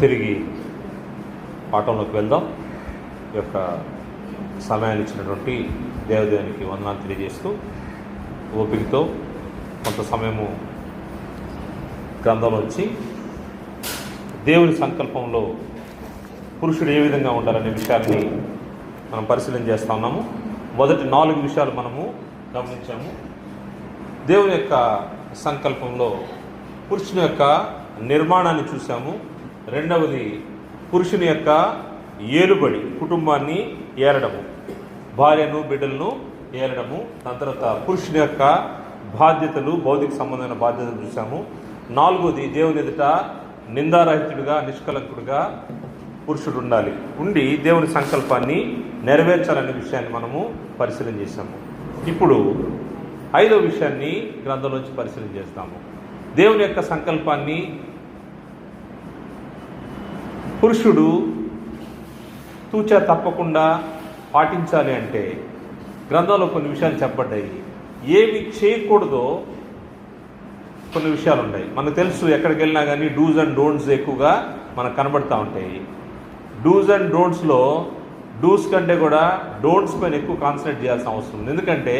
తిరిగి పాఠంలోకి వెళ్దాం. ఈ యొక్క సమయాన్ని ఇచ్చినటువంటి దేవదేవునికి వందనాలు తెలియజేస్తూ ఓపికతో కొంత సమయము గ్రంథంలోంచి దేవుని సంకల్పంలో పురుషుడు ఏ విధంగా ఉండాలనే విషయాన్ని మనం పరిశీలన చేస్తూ ఉన్నాము. మొదటి 4 విషయాలు మనము గమనించాము. దేవుని యొక్క సంకల్పంలో పురుషుని యొక్క నిర్మాణాన్ని చూసాము. రెండవది పురుషుని యొక్క ఏలుబడి, కుటుంబాన్ని ఏలడము, భార్యను బిడ్డలను ఏలడము. దాని తర్వాత పురుషుని యొక్క బాధ్యతలు, భౌతిక సంబంధమైన బాధ్యతలు చూసాము. 4వది దేవుని ఎదుట నిందారహితుడిగా, నిష్కలంకుడిగా పురుషుడు ఉండి దేవుని సంకల్పాన్ని నెరవేర్చాలనే విషయాన్ని మనము పరిశీలన చేశాము. ఇప్పుడు 5వ విషయాన్ని గ్రంథంలోంచి పరిశీలన చేస్తాము. దేవుని యొక్క సంకల్పాన్ని పురుషుడు తూచా తప్పకుండా పాటించాలి అంటే గ్రంథంలో కొన్ని విషయాలు చెప్పబడ్డాయి. ఏమి చేయకూడదో కొన్ని విషయాలు ఉన్నాయి. మనకు తెలుసు, ఎక్కడికి వెళ్ళినా కానీ డూస్ అండ్ డోంట్స్ ఎక్కువగా మనకు కనబడుతూ ఉంటాయి. డూస్ అండ్ డోంట్స్లో డూస్ కంటే కూడా డోంట్స్ పైన ఎక్కువ కాన్సన్ట్రేట్ చేయాల్సిన అవసరం ఉంది. ఎందుకంటే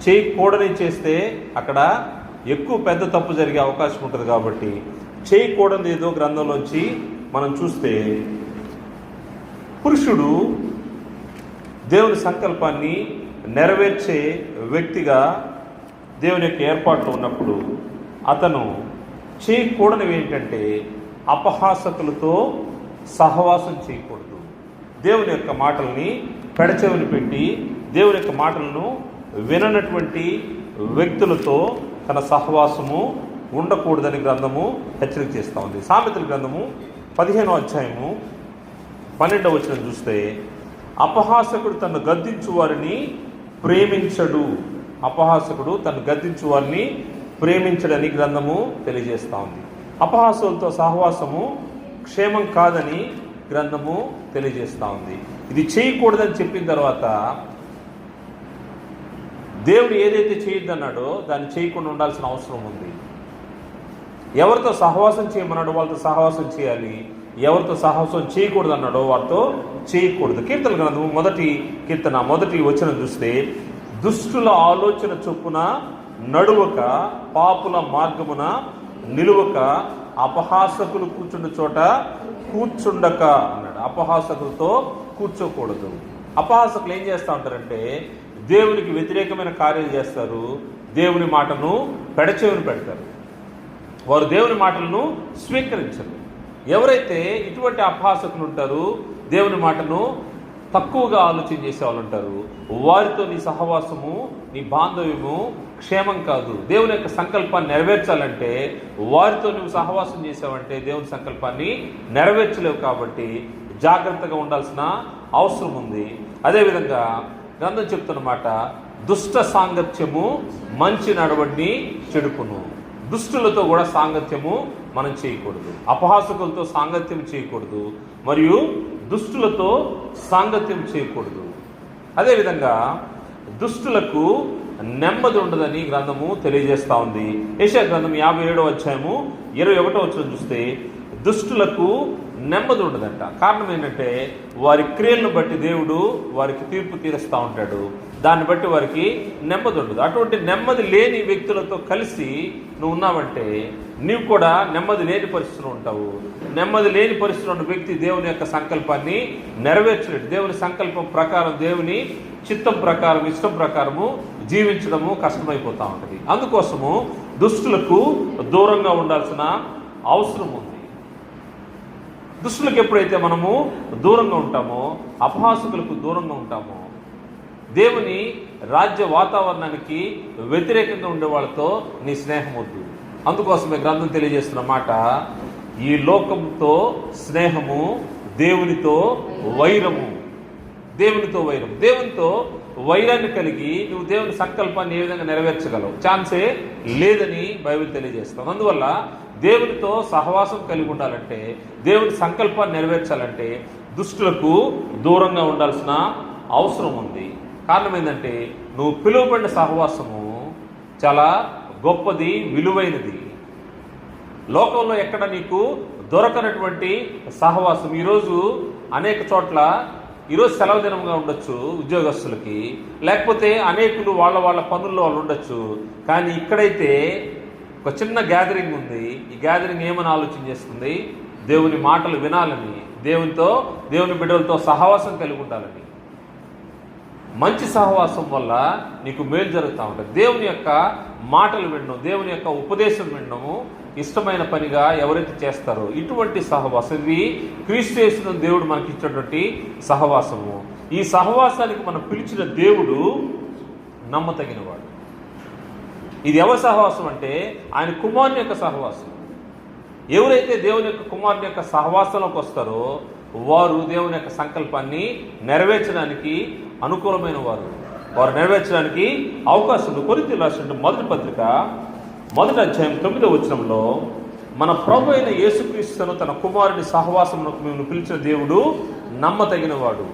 చేయకూడని చేస్తే అక్కడ ఎక్కువ పెద్ద తప్పు జరిగే అవకాశం ఉంటుంది. కాబట్టి చేయకూడదు ఏదో గ్రంథంలోంచి మనం చూస్తే పురుషుడు దేవుని సంకల్పాన్ని నెరవేర్చే వ్యక్తిగా దేవుని యొక్క ఏర్పాట్లో ఉన్నప్పుడు అతను చేయకూడనివి ఏంటంటే అపహాసకులతో సహవాసం చేయకూడదు. దేవుని యొక్క మాటల్ని పెడచెవిని పెట్టి దేవుని యొక్క మాటలను విననటువంటి వ్యక్తులతో తన సహవాసము ఉండకూడదని గ్రంథము హెచ్చరిక చేస్తూ ఉంది. సామెతల గ్రంథము 15వ అధ్యాయము 12వ వచనం చూస్తే అపహాసకుడు తను గద్దించు వారిని ప్రేమించడు. అపహాసకుడు తను గద్దించు వారిని ప్రేమించడని గ్రంథము తెలియజేస్తూ ఉంది. అపహాసులతో సహవాసము క్షేమం కాదని గ్రంథము తెలియజేస్తూ ఉంది. ఇది చేయకూడదని చెప్పిన తర్వాత దేవుడు ఏదైతే చేయొద్దన్నాడో దాన్ని చేయకుండా ఉండాల్సిన అవసరం ఉంది. ఎవరితో సహవాసం చేయమన్నాడో వాళ్ళతో సహవాసం చేయాలి. ఎవరితో సహవాసం చేయకూడదు అన్నాడో వారితో చేయకూడదు. కీర్తన గ్రంథము 1వ వచనం చూస్తే దుష్టుల ఆలోచన చొప్పున నడువక, పాపుల మార్గమున నిలువక, అపహాసకులు కూర్చుండ చోట కూర్చుండక అన్నాడు. అపహాసకులతో కూర్చోకూడదు. అపహాసకులు ఏం చేస్తూ ఉంటారంటే దేవునికి వ్యతిరేకమైన కార్యాలు చేస్తారు. దేవుని మాటను పెడచెవిని పెడతారు. వారు దేవుని మాటలను స్వీకరించరు. ఎవరైతే ఇటువంటి అపహాసకులు ఉంటారు, దేవుని మాటను తక్కువగా ఆలోచన చేసే వాళ్ళు ఉంటారు, వారితో నీ సహవాసము, నీ బాంధవ్యము క్షేమం కాదు. దేవుని యొక్క సంకల్పాన్ని నెరవేర్చాలంటే వారితో నువ్వు సహవాసం చేసావంటే దేవుని సంకల్పాన్ని నెరవేర్చలేవు. కాబట్టి జాగ్రత్తగా ఉండాల్సిన అవసరం ఉంది. అదేవిధంగా గ్రంథం చెప్తున్నమాట, దుష్ట సాంగత్యము మంచి నడవడిని చెడుపును. దుష్టులతో కూడా సాంగత్యము మనం చేయకూడదు. అపహాసకులతో సాంగత్యం చేయకూడదు, మరియు దుష్టులతో సాంగత్యం చేయకూడదు. అదేవిధంగా దుష్టులకు నెమ్మది ఉండదని గ్రంథము తెలియజేస్తూ ఉంది. యెషయా గ్రంథం 57వ అధ్యాయము 21వ వచనం చూస్తే దుష్టులకు నెమ్మది ఉండదంట. కారణం ఏంటంటే వారి క్రియలను బట్టి దేవుడు వారికి తీర్పు తీరుస్తూ ఉంటాడు. దాన్ని బట్టి వారికి నెమ్మది ఉండదు. అటువంటి నెమ్మది లేని వ్యక్తులతో కలిసి నువ్వు ఉన్నావంటే నీవు కూడా నెమ్మది లేని పరిస్థితులు ఉంటావు. నెమ్మది లేని పరిస్థితులు ఉన్న వ్యక్తి దేవుని యొక్క సంకల్పాన్ని నెరవేర్చలేడు. దేవుని సంకల్పం ప్రకారం, దేవుని చిత్తం ప్రకారం, ఇష్టం ప్రకారము జీవించడము కష్టమైపోతూ ఉంటుంది. అందుకోసము దుష్టులకు దూరంగా ఉండాల్సిన అవసరం ఉంది. దుష్టులకు ఎప్పుడైతే మనము దూరంగా ఉంటామో, అపహాసకులకు దూరంగా ఉంటామో, దేవుని రాజ్య వాతావరణానికి వ్యతిరేకంగా ఉండే వాళ్ళతో నీ స్నేహం వద్దు. అందుకోసమే గ్రంథం తెలియజేస్తున్న మాట, ఈ లోకంతో స్నేహము, దేవునితో వైరము. దేవునితో వైరం. దేవునితో వైరాన్ని కలిగి నువ్వు దేవుని సంకల్పాన్ని ఏ విధంగా నెరవేర్చగలవు? ఛాన్సే లేదని బైబిల్ తెలియజేస్తాం. అందువల్ల దేవునితో సహవాసం కలిగి ఉండాలంటే, దేవుని సంకల్పాన్ని నెరవేర్చాలంటే దుష్టులకు దూరంగా ఉండాల్సిన అవసరం ఉంది. కారణం ఏంటంటే నువ్వు పిలువబడిన సహవాసము చాలా గొప్పది, విలువైనది. లోకంలో ఎక్కడ నీకు దొరకనటువంటి సహవాసం. ఈరోజు అనేక చోట్ల ఈరోజు సెలవు దినంగా ఉండొచ్చు ఉద్యోగస్తులకి, లేకపోతే అనేకులు వాళ్ళ పనుల్లో వాళ్ళు ఉండొచ్చు. కానీ ఇక్కడైతే ఒక చిన్న గ్యాదరింగ్ ఉంది. ఈ గ్యాదరింగ్ ఏమని ఆలోచన చేస్తుంది? దేవుని మాటలు వినాలని, దేవుని బిడ్డలతో సహవాసం కలిగి ఉండాలని. మంచి సహవాసం వల్ల నీకు మేలు జరుగుతూ ఉంటుంది. దేవుని యొక్క మాటలు వినడం, దేవుని యొక్క ఉపదేశం వినడము ఇష్టమైన పనిగా ఎవరైతే చేస్తారో ఇటువంటి సహవాసం, ఇది క్రీస్తు యేసును దేవుడు మనకి ఇచ్చినటువంటి సహవాసము. ఈ సహవాసానికి మనం పిలిచిన దేవుడు నమ్మతగినవాడు. ఇది ఎవరి సహవాసం అంటే ఆయన కుమారుని యొక్క సహవాసం. ఎవరైతే దేవుని యొక్క కుమారుని యొక్క సహవాసంలోకి వస్తారో వారు దేవుని యొక్క సంకల్పాన్ని నెరవేర్చడానికి అనుకూలమైన వారు నెరవేర్చడానికి అవకాశం ఉంది. కొరింథీయులకు రాసిన మొదటి పత్రిక 1వ అధ్యాయం 9వ వచనంలో మన ప్రభు అయిన యేసుక్రీస్తును తన కుమారుని సహవాసమునకు మేము పిలిచిన దేవుడు నమ్మతగినవాడు.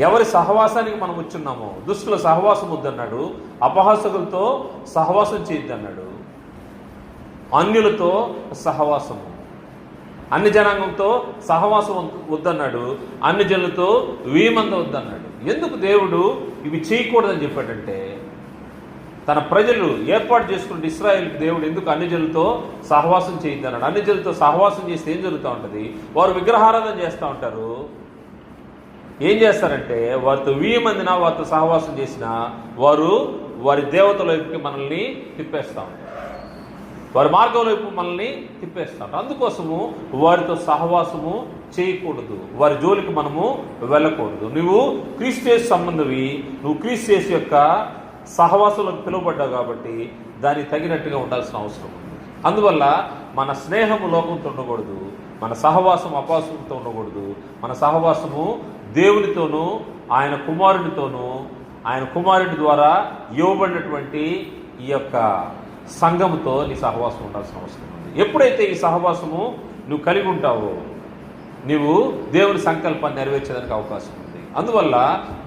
ఎవరి సహవాసానికి మనం వచ్చున్నామో, దుష్టుల సహవాసం వద్దన్నాడు, అపహాసకులతో సహవాసం చేయొద్దన్నాడు, అన్యులతో సహవాసము, అన్ని జనాంగంతో సహవాసం వద్దన్నాడు, అన్ని జనులతో వీమంద వద్దన్నాడు. ఎందుకు దేవుడు ఇవి చేయకూడదని చెప్పాడంటే, తన ప్రజలు ఏర్పాటు చేసుకున్న ఇశ్రాయేలుకి దేవుడు ఎందుకు అన్ని జనులతో సహవాసం చేయొద్దన్నాడు. అన్ని జనులతో సహవాసం చేస్తే ఏం జరుగుతూ ఉంటుంది? వారు విగ్రహారాధన చేస్తూ ఉంటారు. ఏం చేస్తారంటే వారితో 1000 మందినా వారితో సహవాసం చేసినా వారి దేవతల వైపుకి మనల్ని తిప్పేస్తూ ఉంటారు, వారి మార్గం వైపు మనల్ని తిప్పేస్తూ ఉంటారు. అందుకోసము వారితో సహవాసము చేయకూడదు, వారి జోలికి మనము వెళ్ళకూడదు. నువ్వు క్రీస్తు యేసు సంబంధవి, నువ్వు క్రీస్తు యేసు యొక్క సహవాసంలోకి పిలువబడ్డావు కాబట్టి దానికి తగినట్టుగా ఉండాల్సిన అవసరం ఉంది. అందువల్ల మన స్నేహము లోకంతో ఉండకూడదు, మన సహవాసం అపాసంతో ఉండకూడదు. మన సహవాసము దేవునితోనూ ఆయన కుమారునితోనూ, ఆయన కుమారుని ద్వారా ఇవ్వబడినటువంటి ఈ యొక్క సంఘముతో నీ సహవాసం ఉండాల్సిన అవసరం ఉంది. ఎప్పుడైతే ఈ సహవాసము నువ్వు కలిగి ఉంటావో నువ్వు దేవుని సంకల్పాన్ని నెరవేర్చేదానికి అవకాశం ఉంది. అందువల్ల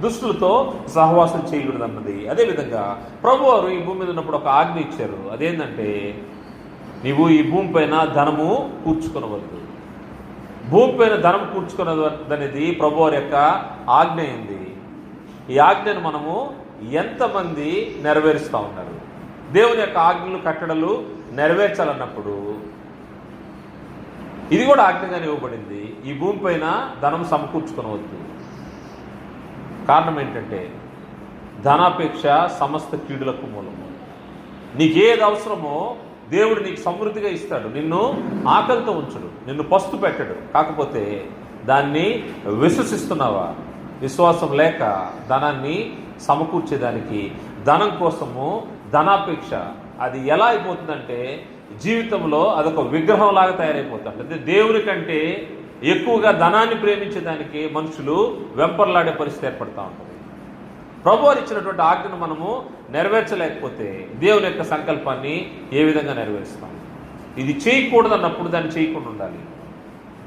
దుష్టులతో సహవాసం చేయకూడదు అన్నది. అదేవిధంగా ప్రభువారు ఈ భూమి మీద ఉన్నప్పుడు ఒక ఆజ్ఞ ఇచ్చారు. అదేంటంటే నీవు ఈ భూమి పైన ధనము కూర్చుకొనవద్దు. భూమి పైన ధనం కూర్చుకున్నది అనేది ప్రభువారి యొక్క ఆజ్ఞ అయింది. ఈ ఆజ్ఞను మనము ఎంతమంది నెరవేరుస్తూ ఉన్నారు? దేవుని యొక్క ఆజ్ఞలు కట్టడలు నెరవేర్చాలన్నప్పుడు ఇది కూడా ఆజ్ఞగానే ఇవ్వబడింది. ఈ భూమి పైన ధనం సమకూర్చుకొనవద్దు. కారణం ఏంటంటే ధనాపేక్ష సమస్త కీడులకు మూలము. నీకేది అవసరమో దేవుడు నీకు సమృద్ధిగా ఇస్తాడు. నిన్ను ఆకలితో ఉంచడు, నిన్ను పస్తు పెట్టడు. కాకపోతే దాన్ని విశ్వసిస్తున్నావా? విశ్వాసం లేక ధనాన్ని సమకూర్చేదానికి, ధనం కోసము ధనాపేక్ష, అది ఎలా అయిపోతుందంటే జీవితంలో అదొక విగ్రహంలాగా తయారైపోతుంది. అంటే దేవుని కంటే ఎక్కువగా ధనాన్ని ప్రేమించేదానికి మనుషులు వెంపర్లాడే పరిస్థితి ఏర్పడుతూ ఉంటుంది. ప్రభువారు ఇచ్చినటువంటి ఆజ్ఞను మనము నెరవేర్చలేకపోతే దేవుని యొక్క సంకల్పాన్ని ఏ విధంగా నెరవేరుస్తాం? ఇది చేయకూడదన్నప్పుడు దాన్ని చేయకుండా ఉండాలి.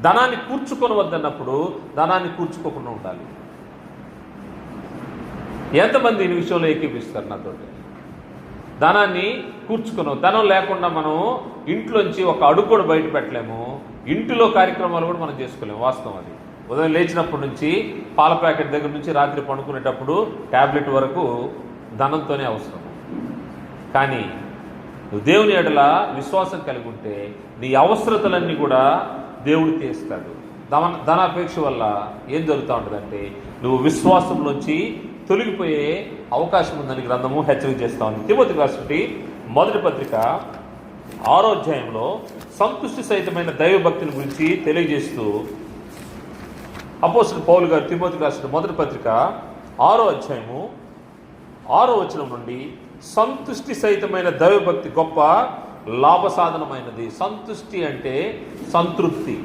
ధనాన్ని కూర్చుకొని వద్దన్నప్పుడు ధనాన్ని కూర్చుకోకుండా ఉండాలి. ఎంతమంది ఈ విషయంలో ఏకీపిస్తారు నాతో? ధనాన్ని కూర్చుకున్నాం, ధనం లేకుండా మనం ఇంట్లోంచి ఒక అడుగు కూడా బయట పెట్టలేము, ఇంటిలో కార్యక్రమాలు కూడా మనం చేసుకోలేము. వాస్తవం అది. ఉదయం లేచినప్పటి నుంచి పాల ప్యాకెట్ దగ్గర నుంచి రాత్రి పడుకునేటప్పుడు ట్యాబ్లెట్ వరకు ధనంతోనే అవసరం. కానీ నువ్వు దేవుని ఎడల విశ్వాసం కలిగి ఉంటే నీ అవసరతలన్నీ కూడా దేవుడు తీస్తాడు. ధనాపేక్ష వల్ల ఏం జరుగుతూ ఉంటుందంటే నువ్వు విశ్వాసంలోంచి తొలగిపోయే అవకాశం ఉందని గ్రంథము హెచ్చరిక చేస్తా ఉంది. తిమోతికి రాసిన మొదటి పత్రిక 6వ అధ్యాయంలో సంతుష్టి సహితమైన దైవభక్తిని గురించి తెలియజేస్తూ అపోస్తలుడు పౌలు గారు తిమోతికి రాసిన మొదటి పత్రిక 6వ అధ్యాయము 6వ వచనం నుండి సంతుష్టి సహితమైన దైవభక్తి గొప్ప లాభసాధనమైనది. సంతుష్టి అంటే సంతృప్తి,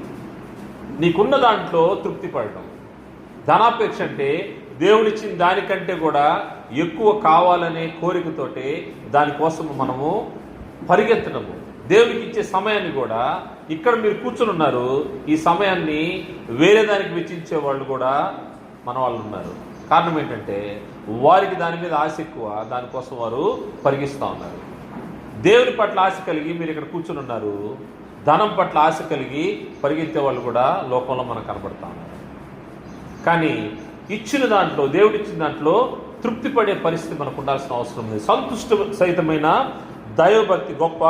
నీకున్న దాంట్లో తృప్తి పడటం. ధనాపేక్ష అంటే దేవుడిచ్చిన దానికంటే కూడా ఎక్కువ కావాలనే కోరికతోటే దానికోసం మనము పరిగెత్తడము. దేవుడికి ఇచ్చే సమయాన్ని కూడా, ఇక్కడ మీరు కూర్చుని ఉన్నారు, ఈ సమయాన్ని వేరే దానికి వెచ్చించే వాళ్ళు కూడా మన వాళ్ళు ఉన్నారు. కారణం ఏంటంటే వారికి దాని మీద ఆశ ఎక్కువ, దానికోసం వారు పరిగిస్తూ ఉన్నారు. దేవుని పట్ల ఆశ కలిగి మీరు ఇక్కడ కూర్చుని ఉన్నారు, ధనం పట్ల ఆశ కలిగి పరిగెత్తే వాళ్ళు కూడా లోకంలో మనకు కనబడతా ఉన్నారు. కానీ ఇచ్చిన దాంట్లో, దేవుడిచ్చిన దాంట్లో తృప్తి పడే పరిస్థితి మనకు ఉండాల్సిన అవసరం ఉంది. సంతుష్ట సహితమైన దైవభక్తి గొప్ప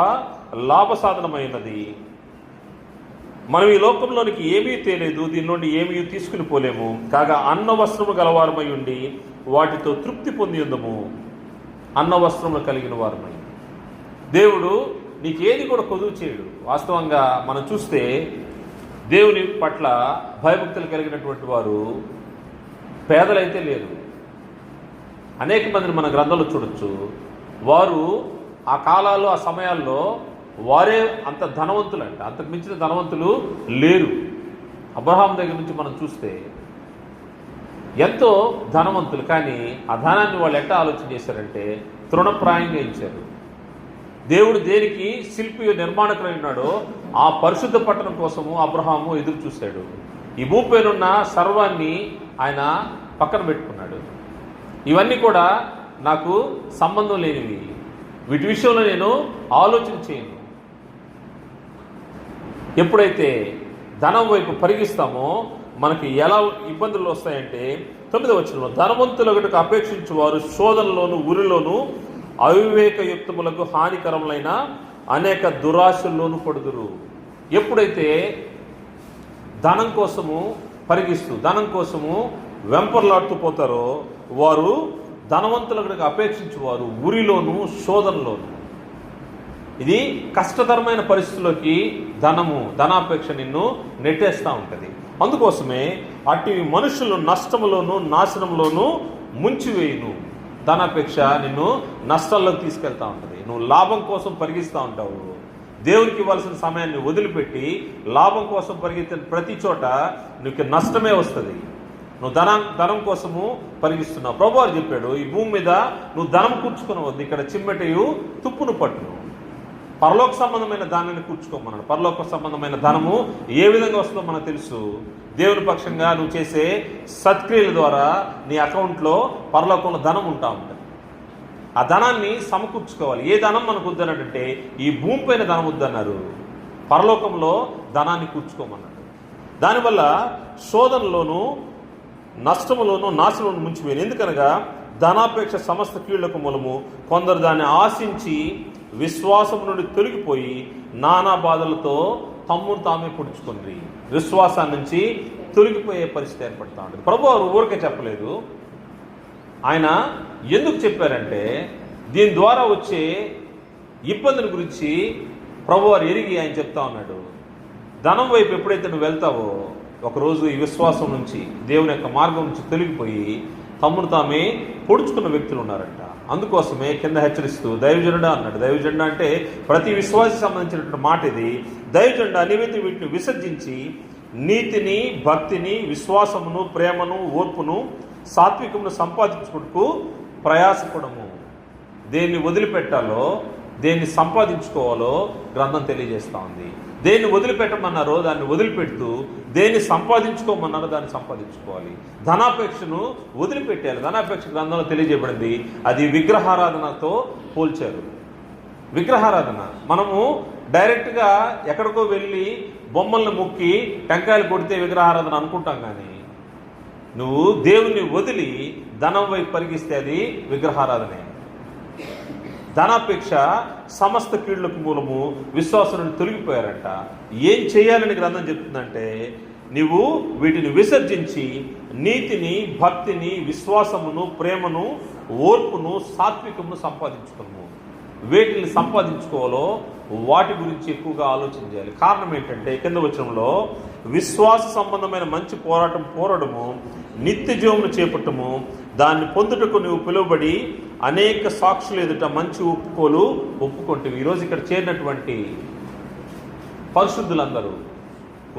లాభ సాధనమైనది. మనం ఈ లోకంలోనికి ఏమీ తేలేదు, దీని నుండి ఏమీ తీసుకుని పోలేము. కాగా అన్న వస్త్రము గలవారమై ఉండి వాటితో తృప్తి పొంది ఉందము. అన్న వస్త్రములు కలిగిన వారమై, దేవుడు నీకేది కూడా కొదువు చేయడు. వాస్తవంగా మనం చూస్తే దేవుని పట్ల భయభక్తులు కలిగినటువంటి వారు పేదలైతే లేరు. అనేక మందిని మన గ్రంథంలో చూడొచ్చు. వారు ఆ కాలాల్లో, ఆ సమయాల్లో వారే అంత ధనవంతులంట, అంతకు మించిన ధనవంతులు లేరు. అబ్రహాం దగ్గర నుంచి మనం చూస్తే ఎంతో ధనవంతులు, కానీ ఆ ధనాన్ని వాళ్ళు ఎట్లా ఆలోచన చేశారంటే తృణప్రాయంగా ఇచ్చారు. దేవుడు దేనికి శిల్పి నిర్మాణకులై ఉన్నాడో ఆ పరిశుద్ధ పట్టణం కోసము అబ్రహాము ఎదురు చూశాడు. ఈ భూమిపైనున్న సర్వాన్ని ఆయన పక్కన పెట్టుకున్నాడు. ఇవన్నీ కూడా నాకు సంబంధం లేనివి, వీటి విషయంలో నేను ఆలోచన చేయను. ఎప్పుడైతే ధనం వైపు పరిగిస్తామో మనకి ఎలా ఇబ్బందులు వస్తాయంటే 9వ వచనంలో, ధనవంతులకు అపేక్షించు వారు శోధనలోను ఉరిలోను అవివేకయుక్తములకు హానికరములైన అనేక దురాశల్లోనూ పడుదురు. ఎప్పుడైతే ధనం కోసము పరిగిస్తూ, ధనం కోసము వెంపర్లాడుతూ పోతారో వారు ధనవంతులకు అపేక్షించు వారు ఉరిలోను శోధనలోను. ఇది కష్టతరమైన పరిస్థితుల్లోకి ధనాపేక్ష నిన్ను నెట్టేస్తూ ఉంటుంది. అందుకోసమే అటు మనుషులు నష్టములోను నాశనంలోనూ ముంచివేయును. ధనాపేక్ష నిన్ను నష్టాల్లోకి తీసుకెళ్తా ఉంటుంది. నువ్వు లాభం కోసం పరిగిస్తూ ఉంటావు. దేవునికి ఇవ్వాల్సిన సమయాన్ని వదిలిపెట్టి లాభం కోసం పరిగెత్తిన ప్రతి చోట నీకు నష్టమే వస్తుంది. నువ్వు ధనం కోసము పరిగిస్తున్నావు. ప్రభువారు చెప్పాడు, ఈ భూమి మీద నువ్వు ధనం కూర్చుకునవద్దు, ఇక్కడ చిమ్మెటయు తుప్పును పట్టును. పరలోక సంబంధమైన దానిని కూర్చుకోమన్నాడు. పరలోక సంబంధమైన ధనము ఏ విధంగా వస్తుందో మనకు తెలుసు. దేవుని పక్షంగా నువ్వు చేసే సత్క్రియల ద్వారా నీ అకౌంట్లో పరలోకంలో ధనం ఉంటా ఉంటుంది. ఆ ధనాన్ని సమకూర్చుకోవాలి. ఏ ధనం మనకు వద్దన్నాడంటే ఈ భూమి పైన ధనం వద్దన్నారు, పరలోకంలో ధనాన్ని కూర్చుకోమన్నాడు. దానివల్ల శోధనలోను నష్టములోను నాశనంలోను ముంచిపోయింది. ఎందుకనగా ధనాపేక్ష సమస్త కీళ్లకు మూలము. కొందరు దాన్ని ఆశించి విశ్వాసం నుండి తొలగిపోయి నానా బాధలతో తమ్మును తామే పొడుచుకుంది. విశ్వాసాన్ని నుంచి తొలగిపోయే పరిస్థితి ఏర్పడుతూ ఉంటుంది. ప్రభువారు ఊరికే చెప్పలేదు. ఆయన ఎందుకు చెప్పారంటే దీని ద్వారా వచ్చే ఇబ్బందుల గురించి ప్రభువారు ఎరిగి ఆయన చెప్తా ఉన్నాడు. ధనం వైపు ఎప్పుడైతే నువ్వు వెళ్తావో ఒకరోజు ఈ విశ్వాసం నుంచి, దేవుని యొక్క మార్గం నుంచి తొలగిపోయి తమ్మును తామే పొడుచుకున్న వ్యక్తులు ఉన్నారంట. అందుకోసమే కింద హెచ్చరిస్తూ దైవజనుడా అన్నాడు. దైవజనుడా అంటే ప్రతి విశ్వాసి సంబంధించినటువంటి మాట ఇది. దైవజనుడా నీవైతే వీటిని విసర్జించి నీతిని, భక్తిని, విశ్వాసమును, ప్రేమను, ఓర్పును, సాత్వికమును సంపాదించుకుంటూ ప్రయాసపడము. దేన్ని వదిలిపెట్టాలో, దేన్ని సంపాదించుకోవాలో గ్రంథం తెలియజేస్తూ ఉంది. దేన్ని వదిలిపెట్టమన్నారో దాన్ని వదిలిపెడుతూ, దేన్ని సంపాదించుకోమన్నారో దాన్ని సంపాదించుకోవాలి. ధనాపేక్షను వదిలిపెట్టాలి. ధనాపేక్ష గ్రంథంలో తెలియజేయబడింది. అది విగ్రహారాధనతో పోల్చారు. విగ్రహారాధన మనము డైరెక్ట్గా ఎక్కడికో వెళ్ళి బొమ్మల్ని మొక్కి టెంకాయలు కొడితే విగ్రహారాధన అనుకుంటాం. కానీ నువ్వు దేవుణ్ణి వదిలి ధనం వైపు పరిగిస్తే అది విగ్రహారాధనే. ధనాపేక్ష సమస్త కీళ్లకు మూలము. విశ్వాసం నుండి తొలగిపోయారంట. ఏం చేయాలని గ్రంథం చెప్తుందంటే నువ్వు వీటిని విసర్జించి నీతిని, భక్తిని, విశ్వాసమును, ప్రేమను, ఓర్పును, సాత్వికమును సంపాదించుకున్నాము. వేటిని సంపాదించుకోవాలో వాటి గురించి ఎక్కువగా ఆలోచన చేయాలి. కారణం ఏంటంటే కింద వచనంలో విశ్వాస సంబంధమైన మంచి పోరాడము, నిత్య జీవమును చేపట్టము, దాన్ని పొందుటకు నువ్వు పిలువబడి అనేక సాక్షులు ఎదుట మంచి ఒప్పుకుంటే. ఈరోజు ఇక్కడ చేరినటువంటి పరిశుద్ధులందరూ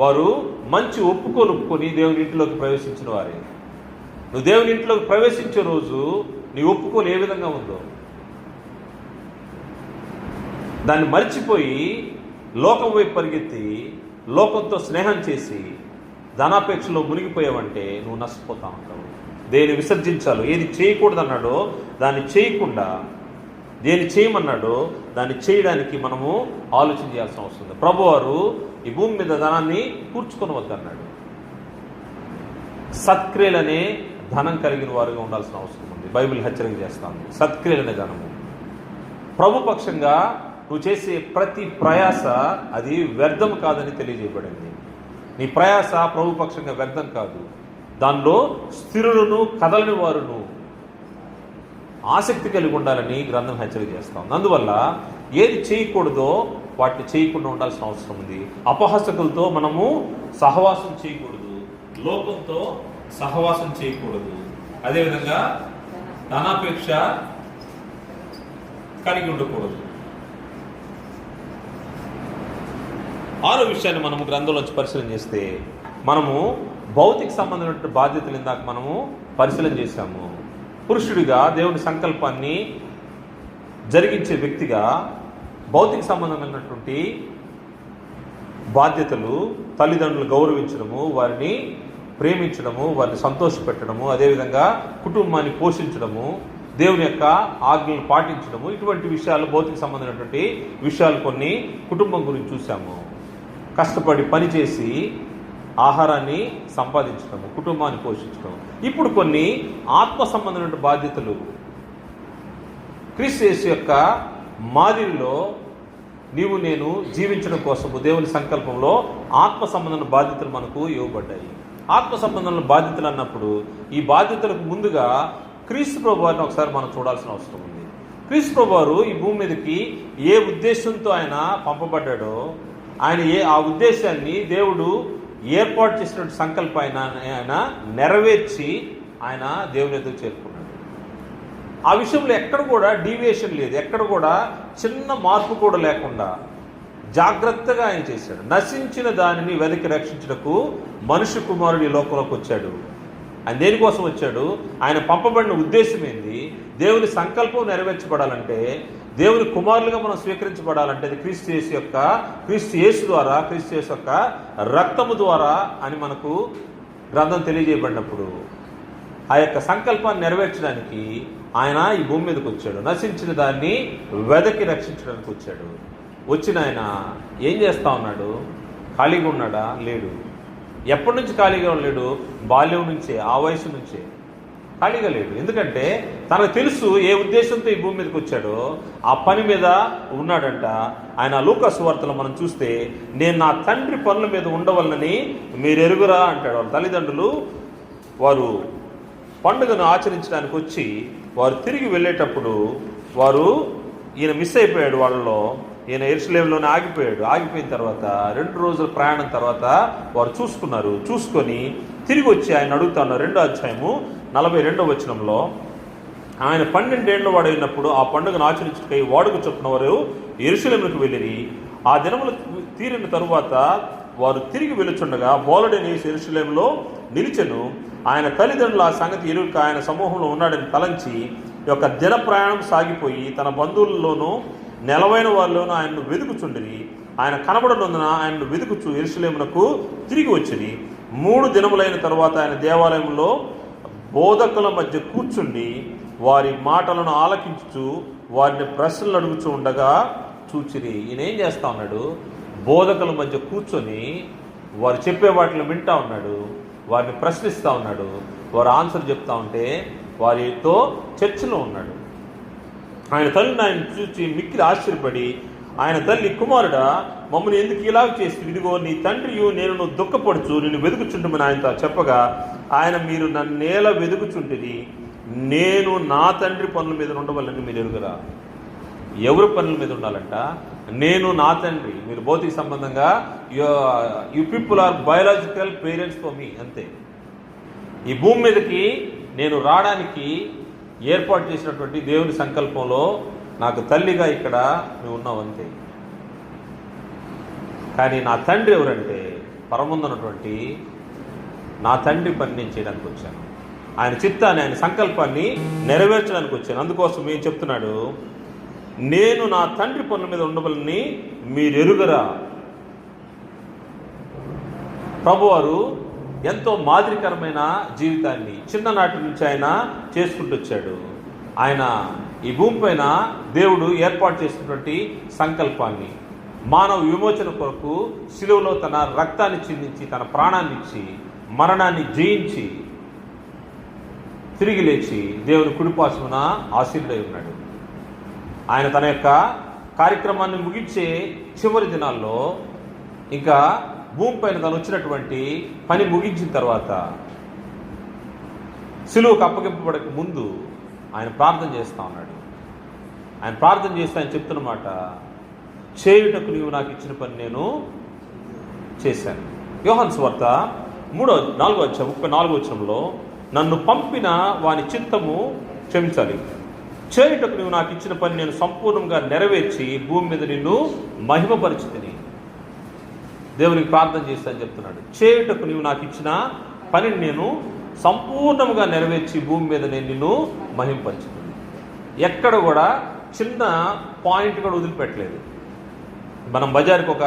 వారు మంచి ఒప్పుకొని దేవుని ఇంట్లోకి ప్రవేశించిన వారే. నువ్వు దేవుని ఇంట్లోకి ప్రవేశించే రోజు నీ ఒప్పుకోలు ఏ విధంగా ఉందో దాన్ని మర్చిపోయి లోకం వైపు పరిగెత్తి లోకంతో స్నేహం చేసి ధనాపేక్షలో మునిగిపోయావంటే నువ్వు నష్టపోతా ఉంటావు. దేన్ని విసర్జించాలో, ఏది చేయకూడదు అన్నాడో దాన్ని చేయకుండా దేన్ని చేయమన్నాడో దాన్ని చేయడానికి మనము ఆలోచన చేయాల్సిన అవసరం ఉంది. ప్రభువారు ఈ భూమి మీద ధనాన్ని కూర్చుకొని వద్దన్నాడు. సత్క్రియలనే ధనం కలిగిన వారుగా ఉండాల్సిన అవసరం ఉంది. బైబిల్ హెచ్చరిక చేస్తాను. సత్క్రియలనే ధనము. ప్రభుపక్షంగా నువ్వు చేసే ప్రతి ప్రయాస అది వ్యర్థం కాదని తెలియజేయబడింది. నీ ప్రయాస ప్రభుపక్షంగా వ్యర్థం కాదు. దానిలో స్థిరులను కదలని వారును ఆసక్తి కలిగి ఉండాలని గ్రంథం హెచ్చరిక చేస్తాం. అందువల్ల ఏది చేయకూడదో వాటిని చేయకుండా ఉండాల్సిన అవసరం ఉంది. అపహాసకులతో మనము సహవాసం చేయకూడదు, లోకంతో సహవాసం చేయకూడదు, అదేవిధంగా ధనాపేక్ష కలిగి ఉండకూడదు. 6వ విషయాన్ని మనము గ్రంథంలోంచి పరిశీలన చేస్తే మనము భౌతిక సంబంధమైన బాధ్యతలు ఇందాక మనము పరిశీలన చేశాము. పురుషుడిగా దేవుని సంకల్పాన్ని జరిగించే వ్యక్తిగా భౌతిక సంబంధమైనటువంటి బాధ్యతలు, తల్లిదండ్రులు గౌరవించడము, వారిని ప్రేమించడము, వారిని సంతోషపెట్టడము, అదేవిధంగా కుటుంబాన్ని పోషించడము, దేవుని యొక్క ఆజ్ఞలను పాటించడము, ఇటువంటి విషయాలు భౌతిక సంబంధమైనటువంటి విషయాలు కొన్ని కుటుంబం గురించి చూసాము. కష్టపడి పనిచేసి ఆహారాన్ని సంపాదించడము, కుటుంబాన్ని పోషించడం. ఇప్పుడు కొన్ని ఆత్మ సంబంధమైన బాధ్యతలు క్రీస్తు యేసు యొక్క మాదిరిలో నీవు నేను జీవించడం కోసము దేవుని సంకల్పంలో ఆత్మ సంబంధమైన బాధ్యతలు మనకు ఇవ్వబడ్డాయి. ఆత్మ సంబంధమైన బాధ్యతలు అన్నప్పుడు ఈ బాధ్యతలకు ముందుగా క్రీస్తు ప్రభువారిని ఒకసారి మనం చూడాల్సిన అవసరం ఉంది. క్రీస్తు ప్రభువారు ఈ భూమి మీదకి ఏ ఉద్దేశంతో ఆయన పంపబడ్డాడో ఆ ఉద్దేశాన్ని దేవుడు ఏర్పాటు చేసినటువంటి సంకల్పాన్ని ఆయన నెరవేర్చి ఆయన దేవుని ఎదురు చేరుకున్నాడు. ఆ విషయంలో ఎక్కడ కూడా డీవియేషన్ లేదు, ఎక్కడ కూడా చిన్న మార్పు కూడా లేకుండా జాగ్రత్తగా ఆయన చేశాడు. నశించిన దానిని వెతికి రక్షించుటకు మనుష్య కుమారుడు ఈ లోకంలోకి వచ్చాడు. ఆయన దేనికోసం వచ్చాడు? ఆయన పంపబడిన ఉద్దేశం ఏంది? దేవుని సంకల్పం నెరవేర్చబడాలంటే, దేవుని కుమారులుగా మనం స్వీకరించబడాలంటే అది క్రీస్తు యేసు ద్వారా, క్రీస్తు యేసు యొక్క రక్తము ద్వారా అని మనకు గ్రంథం తెలియజేయబడినప్పుడు ఆ యొక్క సంకల్పాన్ని నెరవేర్చడానికి ఆయన ఈ భూమి మీదకి వచ్చాడు. నశించిన దాన్ని వెదకి రక్షించడానికి వచ్చాడు. వచ్చిన ఆయన ఏం చేస్తా ఉన్నాడు? ఖాళీగా ఉన్నాడా? లేడు. ఎప్పటి నుంచి ఖాళీగా లేడు? బాల్యం నుంచే, ఆ వయసు నుంచే ఖాళీగా లేడు. ఎందుకంటే తనకు తెలుసు ఏ ఉద్దేశంతో ఈ భూమి మీదకి వచ్చాడో ఆ పని మీద ఉన్నాడంట. ఆయన లూకా సువార్తలో మనం చూస్తే, నేను నా తండ్రి పనుల మీద ఉండవలనని మీరు ఎరుగురా అంటాడు. వాళ్ళ తల్లిదండ్రులు వారు పండుగను ఆచరించడానికి వచ్చి వారు తిరిగి వెళ్ళేటప్పుడు ఈయన మిస్ అయిపోయాడు. వాళ్ళలో ఈయన యెరూషలేములోనే ఆగిపోయాడు. ఆగిపోయిన తర్వాత 2 రోజుల ప్రయాణం తర్వాత వారు చూసుకొని తిరిగి వచ్చి ఆయన అడుగుతా ఉన్నారు. 2వ అధ్యాయము 42వ వచనంలో, ఆయన 12 ఏళ్ల వాడు అయినప్పుడు ఆ పండుగను ఆచరించుటకై వాడుక చొప్పున వారు యెరూషలేమునకు వెళ్ళిరి. ఆ దినములు తీరిన తరువాత వారు తిరిగి వెలుచుండగా బోలెడని యెరూషలేములో నిలిచెను. ఆయన తల్లిదండ్రులు ఆ సంగతి ఎరుక ఆయన సమూహంలో ఉన్నాడని తలంచి యొక్క దిన ప్రయాణం సాగిపోయి తన బంధువుల్లోనూ నెలవైన వారిలోనూ ఆయన్ను వెతుకుచుండిరి. ఆయన కనబడనందున ఆయన్ను వెతుకుచు యెరూషలేమునకు తిరిగి వచ్చిరి. 3 దినములైన తరువాత ఆయన దేవాలయంలో బోధకుల మధ్య కూర్చుండి వారి మాటలను ఆలకించుచు వారిని ప్రశ్నలు అడుగుచూ ఉండగా చూచిరి. ఈయన ఏం చేస్తా ఉన్నాడు? బోధకుల మధ్య కూర్చొని వారు చెప్పే వాటిని వింటా ఉన్నాడు, వారిని ప్రశ్నిస్తూ ఉన్నాడు, వారు ఆన్సర్ చెప్తా ఉంటే వారితో చర్చలో ఉన్నాడు. ఆయన తల్లిని ఆయన చూసి మిక్కిలి ఆశ్చర్యపడి, ఆయన తల్లి, కుమారుడా, మమ్మల్ని ఎందుకు ఇలాగ చేసి, ఇదిగో నీ తండ్రియు నేను దుఃఖపడుచు నిన్ను వెతుకుచుంటమని ఆయనతో చెప్పగా, ఆయన మీరు నన్నేల వెతుకుచుంటిది, నేను నా తండ్రి పనుల మీద ఉండవాలని మీరు ఎరుగురా. ఎవరి పనుల మీద ఉండాలంట? నేను నా తండ్రి. మీరు భౌతిక సంబంధంగా you people are biological parents for me, అంతే. ఈ భూమి మీదకి నేను రావడానికి ఏర్పాటు చేసినటువంటి దేవుని సంకల్పంలో నాకు తల్లిగా ఇక్కడ నువ్వు ఉన్నావు, అంతే. కానీ నా తండ్రి ఎవరంటే పరముందున్నటువంటి నా తండ్రి పని నేను చేయడానికి వచ్చాను. ఆయన చిత్తాన్ని, ఆయన సంకల్పాన్ని నెరవేర్చడానికి వచ్చాను. అందుకోసం ఏం చెప్తున్నాడు? నేను నా తండ్రి పనుల మీద ఉండవలని మీరు ఎరుగరా. ప్రభువారు ఎంతో మాదిరికరమైన జీవితాన్ని చిన్ననాటి నుంచి ఆయన చేసుకుంటూ వచ్చాడు. ఆయన ఈ భూమి పైన దేవుడు ఏర్పాటు చేసినటువంటి సంకల్పాన్ని, మానవ విమోచన కొరకు శిలువలో తన రక్తాన్ని చిందించి, తన ప్రాణాన్ని ఇచ్చి, మరణాన్ని జయించి తిరిగి లేచి దేవుని కుడిపార్శ్వన ఆసీనుడై ఉన్నాడు. ఆయన తన యొక్క కార్యక్రమాన్ని ముగించే చివరి దినాల్లో ఇంకా భూమి పైన తను వచ్చినటువంటి పని ముగించిన తర్వాత సిలువకు అప్పగింపబడక ముందు ఆయన ప్రార్థన చేస్తూ ఉన్నాడు. ఆయన ప్రార్థన చేస్తే ఆయన చెప్తున్నమాట, చేయుటకు నీవు నాకు ఇచ్చిన పని నేను చేశాను. యోహాను సువార్త 4వ వచనంలో, నన్ను పంపిన వాని చిత్తము క్షమించాలి, చేయుటకు నువ్వు నాకు ఇచ్చిన పని నేను సంపూర్ణంగా నెరవేర్చి భూమి మీద నిన్ను మహిమపరిచితిని. దేవునికి ప్రార్థన చేస్తానని చెప్తున్నాడు. చేయుటకు నువ్వు నాకు ఇచ్చిన పనిని నేను సంపూర్ణంగా నెరవేర్చి భూమి మీద నేను నిన్ను మహిమపరిచితిని. ఎక్కడ కూడా చిన్న పాయింట్ కూడా వదిలిపెట్టలేదు. మనం బజార్కి ఒక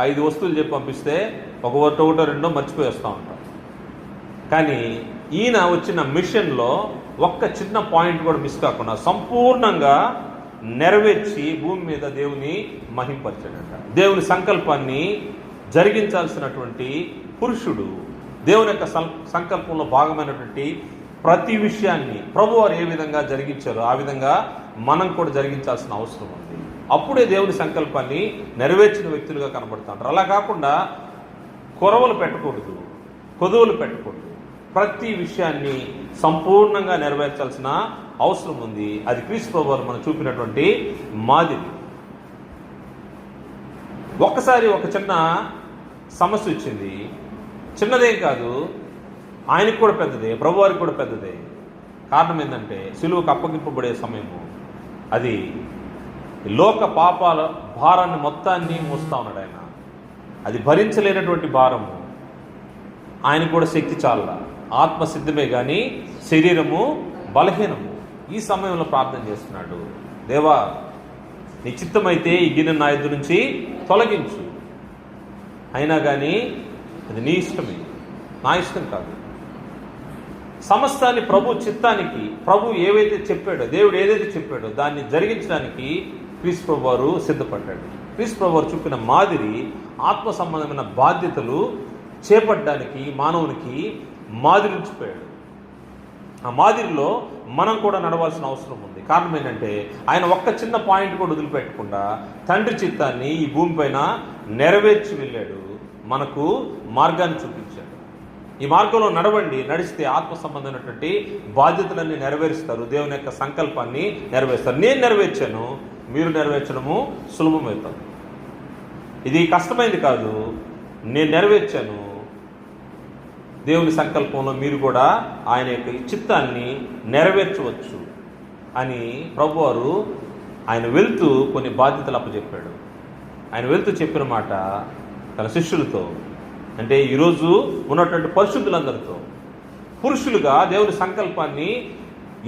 5 వస్తువులు చెప్పి పంపిస్తే ఒకటో రెండో మర్చిపోయి వస్తూ ఉంటాం. కానీ ఈయన వచ్చిన మిషన్లో ఒక్క చిన్న పాయింట్ కూడా మిస్ కాకుండా సంపూర్ణంగా నెరవేర్చి భూమి మీద దేవుని మహింపరిచాడట. దేవుని సంకల్పాన్ని జరిగించాల్సినటువంటి పురుషుడు, దేవుని యొక్క సంకల్పంలో భాగమైనటువంటి ప్రతి విషయాన్ని ప్రభువారు ఏ విధంగా జరిగించారో ఆ విధంగా మనం కూడా జరిగించాల్సిన అవసరం ఉంది. అప్పుడే దేవుని సంకల్పాన్ని నెరవేర్చిన వ్యక్తులుగా కనబడుతుంటారు. అలా కాకుండా కొరవలు పెట్టకూడదు, కొదువులు పెట్టకూడదు. ప్రతి విషయాన్ని సంపూర్ణంగా నెరవేర్చాల్సిన అవసరం ఉంది. అది క్రీస్తు ప్రభువారు మనం చూపినటువంటి మాదిరి. ఒక్కసారి ఒక చిన్న సమస్య వచ్చింది. చిన్నదేం కాదు, ఆయనకు కూడా పెద్దదే, ప్రభువారికి కూడా పెద్దదే. కారణం ఏంటంటే సిలువకు అప్పగింపబడే సమయము అది లోక పాపాల భారాన్ని మొత్తాన్ని మోస్తూ ఉన్నాడు ఆయన. అది భరించలేనటువంటి భారము. ఆయన కూడా శక్తి చాలా, ఆత్మ సిద్ధమే కానీ శరీరము బలహీనము. ఈ సమయంలో ప్రార్థన చేస్తున్నాడు, దేవా నీ చిత్తమైతే ఈ గిన్నె నా ఎదురు నుంచి తొలగించు. అయినా కానీ అది నీ ఇష్టమే, నా ఇష్టం కాదు. సమస్తాన్ని ప్రభు చిత్తానికి, ప్రభు ఏవైతే చెప్పాడో, దేవుడు ఏదైతే చెప్పాడో దాన్ని జరిగించడానికి క్రీస్తు ప్రభువు వారు సిద్ధపడ్డాడు. క్రీస్తు ప్రభువు వారు చూపిన మాదిరి ఆత్మ సంబంధమైన బాధ్యతలు చేపట్టడానికి మానవునికి మాదిరి ఉంచిపోయాడు. ఆ మాదిరిలో మనం కూడా నడవాల్సిన అవసరం ఉంది. కారణం ఏంటంటే ఆయన ఒక్క చిన్న పాయింట్ కూడా వదిలిపెట్టకుండా తండ్రి చిత్తాన్ని ఈ భూమిపైన నెరవేర్చి వెళ్ళాడు, మనకు మార్గాన్ని చూపించాడు. ఈ మార్గంలో నడవండి, నడిస్తే ఆత్మ సంబంధమైనటువంటి బాధ్యతలన్నీ నెరవేరుస్తారు, దేవుని యొక్క సంకల్పాన్ని నెరవేరుస్తారు. నేను నెరవేర్చాను, మీరు నెరవేర్చడము సులభమవుతాం. ఇది కష్టమైంది కాదు, నేను నెరవేర్చాను. దేవుని సంకల్పంలో మీరు కూడా ఆయన యొక్క చిత్తాన్ని నెరవేర్చవచ్చు అని ప్రభువారు ఆయన వెళ్తూ కొన్ని బాధ్యతలు అప్పచెప్పాడు. ఆయన వెళ్తూ చెప్పిన మాట తన శిష్యులతో, అంటే ఈరోజు ఉన్నటువంటి పరిశుద్ధులందరితో, పురుషులుగా దేవుని సంకల్పాన్ని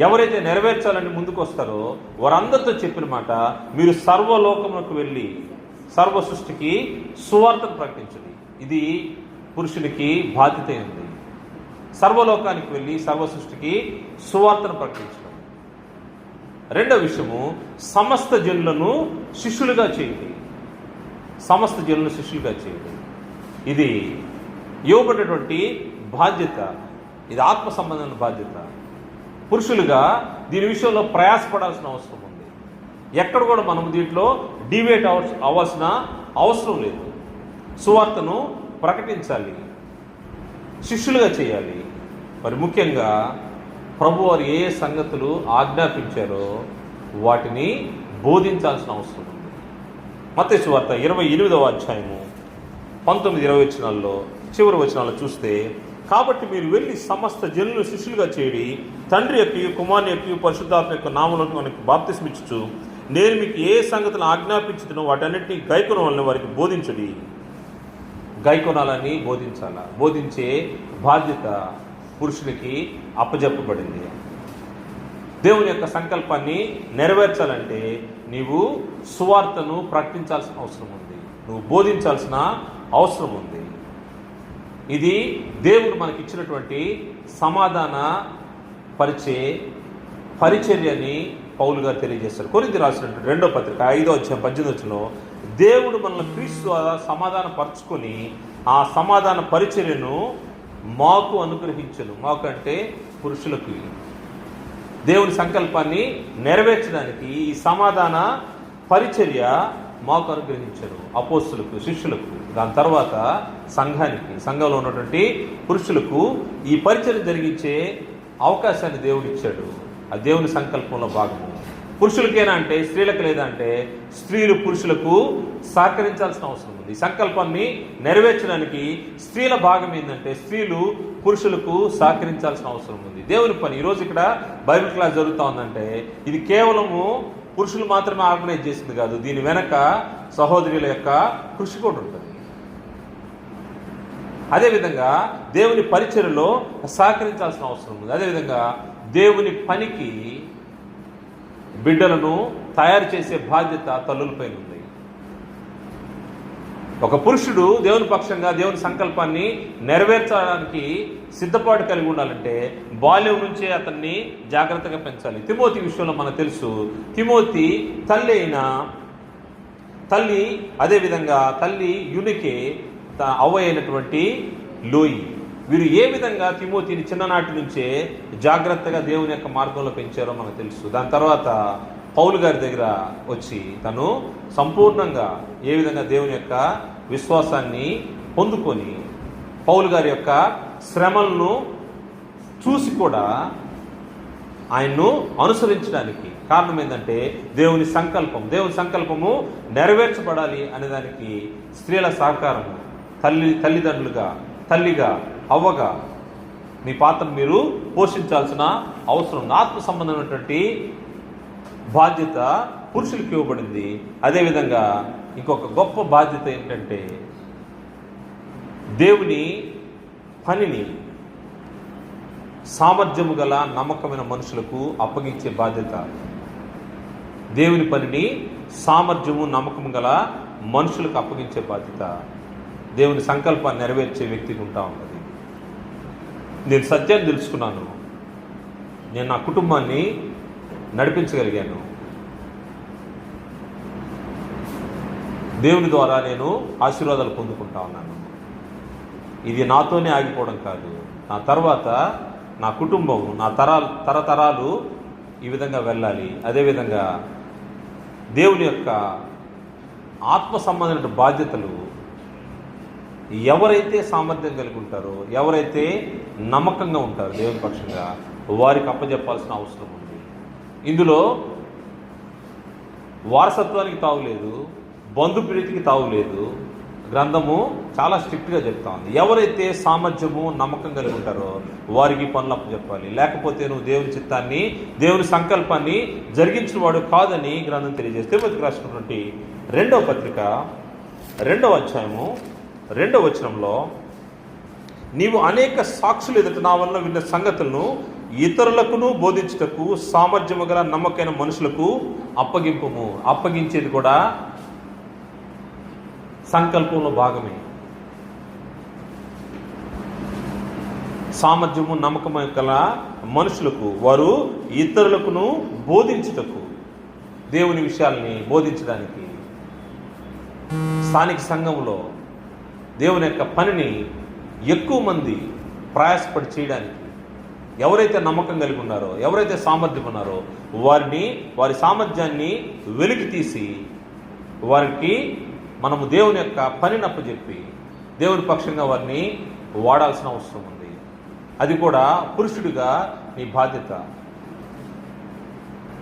ఎవరైతే నెరవేర్చాలని ముందుకు వస్తారో వారందరితో చెప్పిన మాట, మీరు సర్వలోకములకు వెళ్ళి సర్వ సృష్టికి సువార్తను ప్రకటించండి. ఇది పురుషునికి బాధ్యత ఉంది. సర్వలోకానికి వెళ్ళి సర్వ సృష్టికి సువార్తను ప్రకటించడం. రెండవ విషయము, సమస్త జనులను శిష్యులుగా చేయండి. సమస్త జనులను శిష్యులుగా చేయండి. ఇది ఇవ్వబడినటువంటి బాధ్యత. ఇది ఆత్మ సంబంధమైన బాధ్యత. పురుషులుగా దీని విషయంలో ప్రయాసపడాల్సిన అవసరం ఉంది. ఎక్కడ కూడా మనం దీంట్లో డివేట్ అవ్వాల్సిన అవసరం లేదు. సువార్తను ప్రకటించాలి, శిష్యులుగా చేయాలి. మరి ముఖ్యంగా ప్రభువారు ఏ సంగతులు ఆజ్ఞాపించారో వాటిని బోధించాల్సిన అవసరం ఉంది. మత్తయి సువార్త 28వ అధ్యాయము 19-20 వచనాల్లో చివరి వచనాల్లో చూస్తే, కాబట్టి మీరు వెళ్ళి సమస్త జనులను శిష్యులుగా చేరి తండ్రి యొక్క, కుమారుని యొక్క, పరిశుద్ధాత్మ యొక్క నామములో మనకు బాప్తిస్మిచ్చుచు నేను మీకు ఏ సంగతులు ఆజ్ఞాపించుతున్నో వాటన్నిటినీ గైకొనవాలని వారికి బోధించడి. గైకొనాలని బోధించాలా, బోధించే బాధ్యత పురుషునికి అప్పజెప్పబడింది. దేవుని యొక్క సంకల్పాన్ని నెరవేర్చాలంటే నీవు సువార్తను ప్రకటించాల్సిన అవసరం ఉంది, నువ్వు బోధించాల్సిన అవసరం ఉంది. ఇది దేవుడు మనకి ఇచ్చినటువంటి సమాధాన పరిచే పరిచర్యని పౌలు గారు తెలియజేస్తారు. కొరింథీ రాసినటువంటి 2వ పత్రిక 5వ అధ్యాయం 18 దేవుడు మనల్ని క్రీస్తు ద్వారా సమాధాన పరుచుకొని ఆ సమాధాన పరిచర్యను మాకు అనుగ్రహించను. మాకు అంటే పురుషులకు దేవుని సంకల్పాన్ని నెరవేర్చడానికి ఈ సమాధాన పరిచర్య మాకు అనుగ్రహించను. అపోస్తులకు, శిష్యులకు, దాని తర్వాత సంఘానికి, సంఘంలో ఉన్నటువంటి పురుషులకు ఈ పరిచర్య జరిగించే అవకాశాన్ని దేవుడు ఇచ్చాడు. ఆ దేవుని సంకల్పంలో భాగము. పురుషులకేనా అంటే స్త్రీలకు లేదా అంటే స్త్రీలు పురుషులకు సహకరించాల్సిన అవసరం ఉంది. ఈ సంకల్పాన్ని నెరవేర్చడానికి స్త్రీల భాగం ఏంటంటే స్త్రీలు పురుషులకు సహకరించాల్సిన అవసరం ఉంది. దేవుని పని ఈరోజు ఇక్కడ బైబిల్ క్లాస్ జరుగుతూ ఉందంటే ఇది కేవలము పురుషులు మాత్రమే ఆర్గనైజ్ చేసింది కాదు. దీని వెనక సహోదరుల యొక్క కృషి కూడా ఉంటుంది. అదేవిధంగా దేవుని పరిచర్యలో సహకరించాల్సిన అవసరం ఉంది. అదేవిధంగా దేవుని పనికి బిడ్డలను తయారు చేసే బాధ్యత తల్లులపైన ఉంది. ఒక పురుషుడు దేవుని పక్షంగా దేవుని సంకల్పాన్ని నెరవేర్చడానికి సిద్ధపాటు కలిగి ఉండాలంటే బాల్యం నుంచే అతన్ని జాగ్రత్తగా పెంచాలి. తిమోతి విషయంలో మనకు తెలుసు. తిమోతి తల్లి అదేవిధంగా తల్లి యునికే అవ్వ అయినటువంటి లోయి, వీరు ఏ విధంగా తిమోతిని చిన్ననాటి నుంచే జాగ్రత్తగా దేవుని యొక్క మార్గంలో పెంచారో మనకు తెలుసు. దాని తర్వాత పౌలు గారి దగ్గర వచ్చి తను సంపూర్ణంగా ఏ విధంగా దేవుని యొక్క విశ్వాసాన్ని పొందుకొని పౌలు గారి యొక్క శ్రమలను చూసి కూడా ఆయన్ను అనుసరించడానికి కారణం ఏంటంటే దేవుని సంకల్పము నెరవేర్చబడాలి అనే దానికి స్త్రీల సహకారము, తల్లిదండ్రులుగా, తల్లిగా, అవ్వగా మీ పాత్రను మీరు పోషించాల్సిన అవసరం ఉంది. ఆత్మ సంబంధమైనటువంటి బాధ్యత పురుషులకు ఇవ్వబడింది. అదేవిధంగా ఇంకొక గొప్ప బాధ్యత ఏంటంటే దేవుని పనిని సామర్థ్యము గల నమ్మకమైన మనుషులకు అప్పగించే బాధ్యత. దేవుని పనిని సామర్థ్యము నమ్మకము గల మనుషులకు అప్పగించే బాధ్యత దేవుని సంకల్పాన్ని నెరవేర్చే వ్యక్తికి ఉంటా ఉన్నది. నేను సత్యాన్ని తెలుసుకున్నాను, నేను నా కుటుంబాన్ని నడిపించగలిగాను, దేవుని ద్వారా నేను ఆశీర్వాదాలు పొందుకుంటా ఉన్నాను. ఇది నాతోనే ఆగిపోవడం కాదు, నా తర్వాత నా కుటుంబం, నా తరతరాలు ఈ విధంగా వెళ్ళాలి. అదేవిధంగా దేవుని యొక్క ఆత్మ సంబంధమైన బాధ్యతలు ఎవరైతే సామర్థ్యం కలిగి ఉంటారో, ఎవరైతే నమ్మకంగా ఉంటారో దేవుని పక్షంగా వారికి అప్పచెప్పాల్సిన అవసరం ఉంది. ఇందులో వారసత్వానికి తావులేదు, బంధుప్రీతికి తావులేదు. గ్రంథము చాలా స్ట్రిక్ట్గా చెప్తా ఉంది. ఎవరైతే సామర్థ్యము నమ్మకం కలిగి ఉంటారో వారికి పనులు అప్పచెప్పాలి. లేకపోతే నువ్వు దేవుని చిత్తాన్ని, దేవుని సంకల్పాన్ని జరిగించిన వాడు కాదని గ్రంథం తెలియజేస్తే తిమోతికి రాసినటువంటి 2వ పత్రిక 2వ అధ్యాయము 2వ వచనంలో నీవు అనేక సాక్షులు ఎదుట నా వల్ల విన్న సంగతులను ఇతరులకును బోధించుటకు సామర్థ్యము గల నమ్మకమైన మనుషులకు అప్పగింపుము. అప్పగించేది కూడా సంకల్పంలో భాగమే. సామర్థ్యము నమ్మకం గల మనుషులకు, వారు ఇతరులకును బోధించుటకు, దేవుని విషయాల్ని బోధించడానికి స్థానిక సంఘంలో దేవుని యొక్క పనిని ఎక్కువ మంది ప్రయాసపడి చేయడానికి ఎవరైతే నమ్మకం కలిగి ఉన్నారో, ఎవరైతే సామర్థ్యం ఉన్నారో వారి సామర్థ్యాన్ని వెలికి తీసి వారికి మనము దేవుని యొక్క పనిని అప్పచెప్పి దేవుని పక్షంగా వారిని వాడాల్సిన అవసరం ఉంది. అది కూడా పురుషుడిగా నీ బాధ్యత.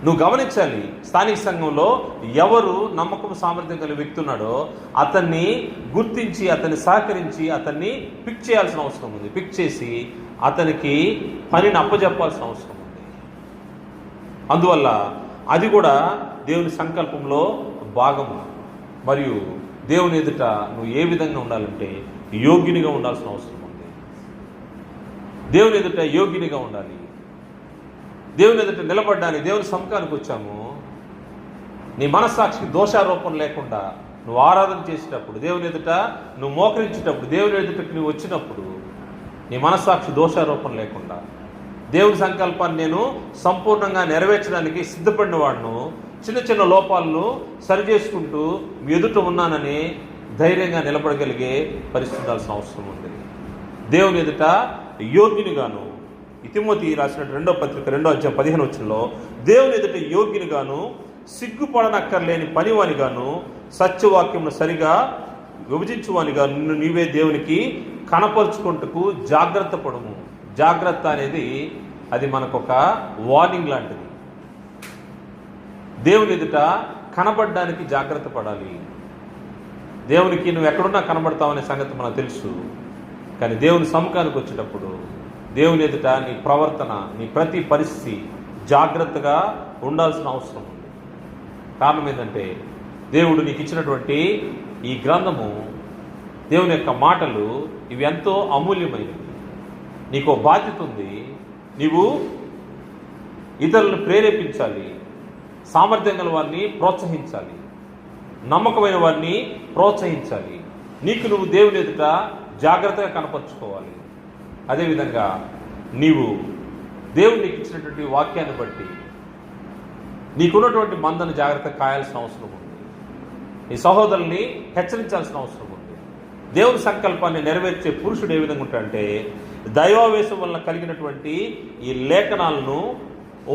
నువ్వు గమనించాలి, స్థానిక సంఘంలో ఎవరు నమ్మకం సామర్థ్యం కలిగి వ్యక్తి ఉన్నాడో అతన్ని గుర్తించి, అతన్ని సహకరించి, అతన్ని పిక్ చేయాల్సిన అవసరం ఉంది. పిక్ చేసి అతనికి పనిని అప్పచెప్పాల్సిన అవసరం ఉంది. అందువల్ల అది కూడా దేవుని సంకల్పంలో భాగము. మరియు దేవుని ఎదుట నువ్వు ఏ విధంగా ఉండాలంటే యోగ్యునిగా ఉండాల్సిన అవసరం ఉంది. దేవుని ఎదుట యోగ్యునిగా ఉండాలి. దేవుని ఎదుట నిలబడ్డానికి దేవుని సముఖానికి వచ్చాము. నీ మనస్సాక్షికి దోషారోపణ లేకుండా నువ్వు ఆరాధన చేసేటప్పుడు, దేవుని ఎదుట నువ్వు మోకరించేటప్పుడు, దేవుని ఎదుటకు నువ్వు వచ్చినప్పుడు నీ మనస్సాక్షి దోషారోపణ లేకుండా దేవుని సంకల్పాన్ని నేను సంపూర్ణంగా నెరవేర్చడానికి సిద్ధపడిన వాడును, చిన్న చిన్న లోపాలను సరిచేసుకుంటూ మీ ఎదుట ఉన్నానని ధైర్యంగా నిలబడగలిగే పరిస్థితి ఉండాల్సిన అవసరం ఉంది. దేవుని ఎదుట యోగ్యునిగాను, తిమోతి రాసిన 2వ పత్రిక 2వ అధ్యాయం 15వ వచనంలో, దేవుని ఎదుట యోగ్యునిగాను, సిగ్గుపడనక్కర్లేని పనివానిగాను, సత్యవాక్యమును సరిగా విభజించువానిగా నిన్ను నీవే దేవునికి కనపరుచుకుంటకు జాగ్రత్త పడము. జాగ్రత్త అనేది అది మనకొక వార్నింగ్ లాంటిది. దేవుని ఎదుట కనబడడానికి జాగ్రత్త పడాలి. దేవునికి నువ్వు ఎక్కడున్నా కనబడతావనే సంగతి మనకు తెలుసు. కానీ దేవుని సముఖానికి వచ్చేటప్పుడు దేవుని ఎదుట నీ ప్రవర్తన, నీ ప్రతి పరిస్థితి జాగ్రత్తగా ఉండాల్సిన అవసరం ఉంది. కారణం ఏంటంటే దేవుడు నీకు ఇచ్చినటువంటి ఈ గ్రంథము, దేవుని యొక్క మాటలు ఇవి ఎంతో అమూల్యమైనవి. నీకు బాధ్యత ఉంది. నీవు ఇతరులను ప్రేరేపించాలి, సామర్థ్యం గల వారిని ప్రోత్సహించాలి, నమ్మకమైన వారిని ప్రోత్సహించాలి. నీకు నువ్వు దేవుని ఎదుట జాగ్రత్తగా కనపరుచుకోవాలి. అదేవిధంగా నీవు దేవుడు నీకు ఇచ్చినటువంటి వాక్యాన్ని బట్టి నీకున్నటువంటి మందను జాగ్రత్తగా కాయాల్సిన అవసరం ఉంది. నీ సహోదరుల్ని హెచ్చరించాల్సిన అవసరం ఉంది. దేవుని సంకల్పాన్ని నెరవేర్చే పురుషుడు ఏ విధంగా ఉంటాడంటే, దైవావేశం వలన కలిగినటువంటి ఈ లేఖనాలను